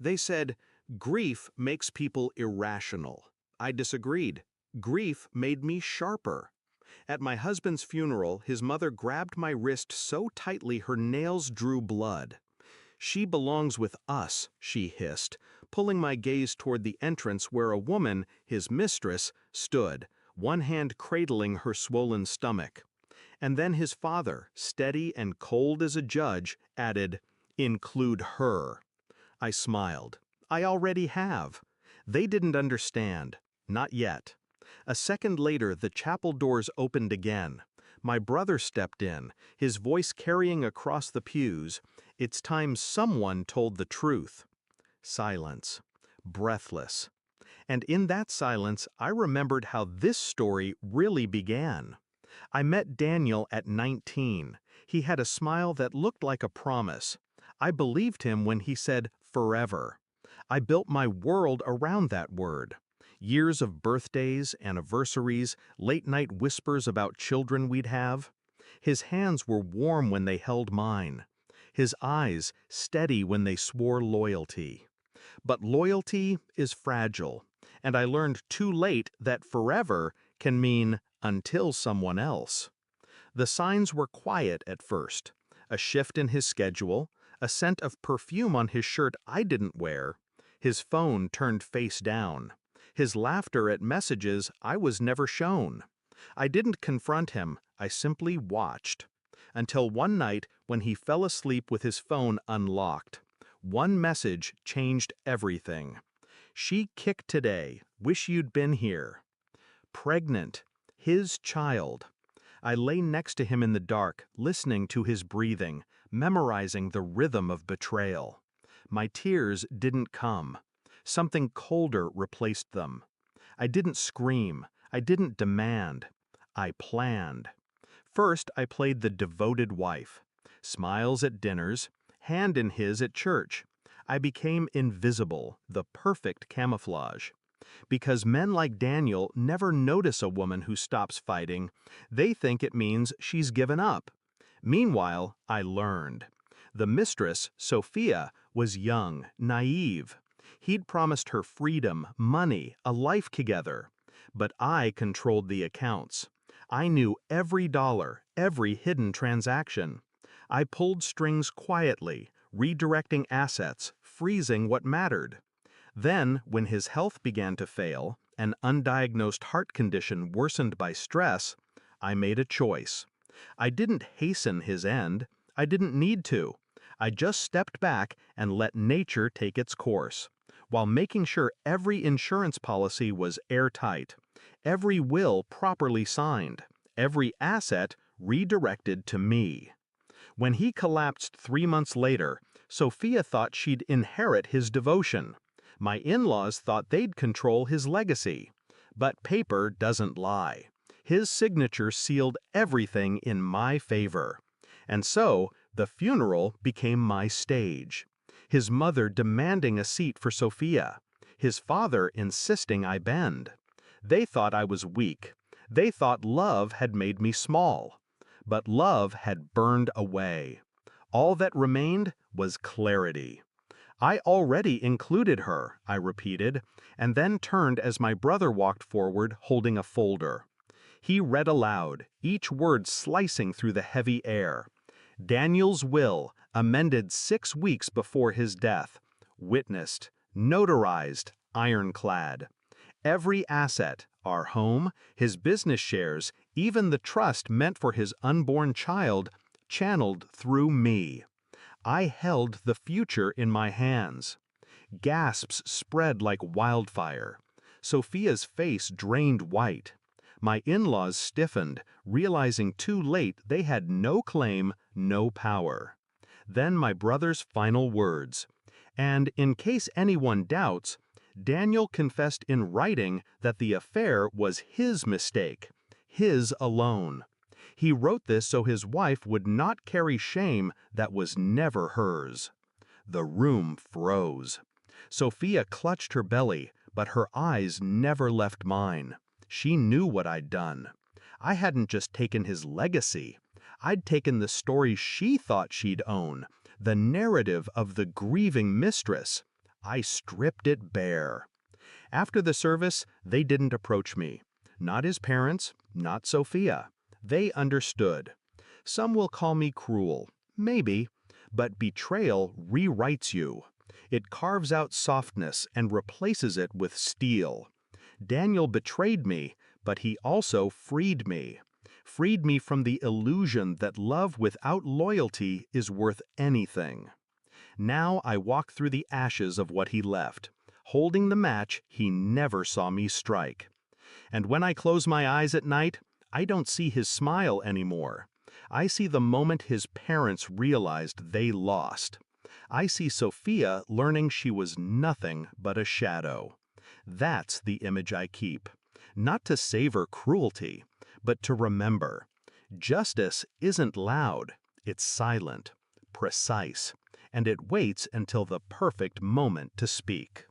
They said, grief makes people irrational. I disagreed. Grief made me sharper. At my husband's funeral, his mother grabbed my wrist so tightly her nails drew blood. "She belongs with us," she hissed, pulling my gaze toward the entrance where a woman, his mistress, stood, one hand cradling her swollen stomach. And then his father, steady and cold as a judge, added, "Include her." I smiled. I already have. They didn't understand. Not yet. A second later, the chapel doors opened again. My brother stepped in, his voice carrying across the pews, "It's time someone told the truth." Silence. Breathless. And in that silence, I remembered how this story really began. I met Daniel at 19. He had a smile that looked like a promise. I believed him when he said, "forever." I built my world around that word. Years of birthdays, anniversaries, late-night whispers about children we'd have. His hands were warm when they held mine. His eyes steady when they swore loyalty. But loyalty is fragile, and I learned too late that forever can mean until someone else. The signs were quiet at first. A shift in his schedule, a scent of perfume on his shirt I didn't wear, his phone turned face down, his laughter at messages I was never shown. I didn't confront him, I simply watched. Until one night when he fell asleep with his phone unlocked. One message changed everything. "She kicked today, wish you'd been here." Pregnant. His child. I lay next to him in the dark, listening to his breathing, memorizing the rhythm of betrayal. My tears didn't come. Something colder replaced them. I didn't scream. I didn't demand. I planned. First, I played the devoted wife. Smiles at dinners, hand in his at church. I became invisible, the perfect camouflage. Because men like Daniel never notice a woman who stops fighting, they think it means she's given up. Meanwhile, I learned. The mistress, Sophia, was young, naive. He'd promised her freedom, money, a life together. But I controlled the accounts. I knew every dollar, every hidden transaction. I pulled strings quietly, redirecting assets, freezing what mattered. Then, when his health began to fail, an undiagnosed heart condition worsened by stress, I made a choice. I didn't hasten his end. I didn't need to. I just stepped back and let nature take its course, while making sure every insurance policy was airtight, every will properly signed, every asset redirected to me. When he collapsed 3 months later, Sophia thought she'd inherit his devotion. My in-laws thought they'd control his legacy. But paper doesn't lie. His signature sealed everything in my favor. And so, the funeral became my stage. His mother demanding a seat for Sophia. His father insisting I bend. They thought I was weak. They thought love had made me small. But love had burned away. All that remained was clarity. I already included her, I repeated, and then turned as my brother walked forward holding a folder. He read aloud, each word slicing through the heavy air. Daniel's will, amended 6 weeks before his death. Witnessed, notarized, ironclad. Every asset, our home, his business shares, even the trust meant for his unborn child, channeled through me. I held the future in my hands. Gasps spread like wildfire. Sophia's face drained white. My in-laws stiffened, realizing too late they had no claim, no power. Then my brother's final words. And in case anyone doubts, Daniel confessed in writing that the affair was his mistake, his alone. He wrote this so his wife would not carry shame that was never hers. The room froze. Sophia clutched her belly, but her eyes never left mine. She knew what I'd done. I hadn't just taken his legacy. I'd taken the story she thought she'd own, the narrative of the grieving mistress. I stripped it bare. After the service, they didn't approach me. Not his parents, not Sophia. They understood. Some will call me cruel. Maybe. But betrayal rewrites you. It carves out softness and replaces it with steel. Daniel betrayed me, but he also freed me. Freed me from the illusion that love without loyalty is worth anything. Now I walk through the ashes of what he left, holding the match he never saw me strike. And when I close my eyes at night, I don't see his smile anymore. I see the moment his parents realized they lost. I see Sophia learning she was nothing but a shadow. That's the image I keep. Not to savor cruelty, but to remember. Justice isn't loud, it's silent, precise, and it waits until the perfect moment to speak.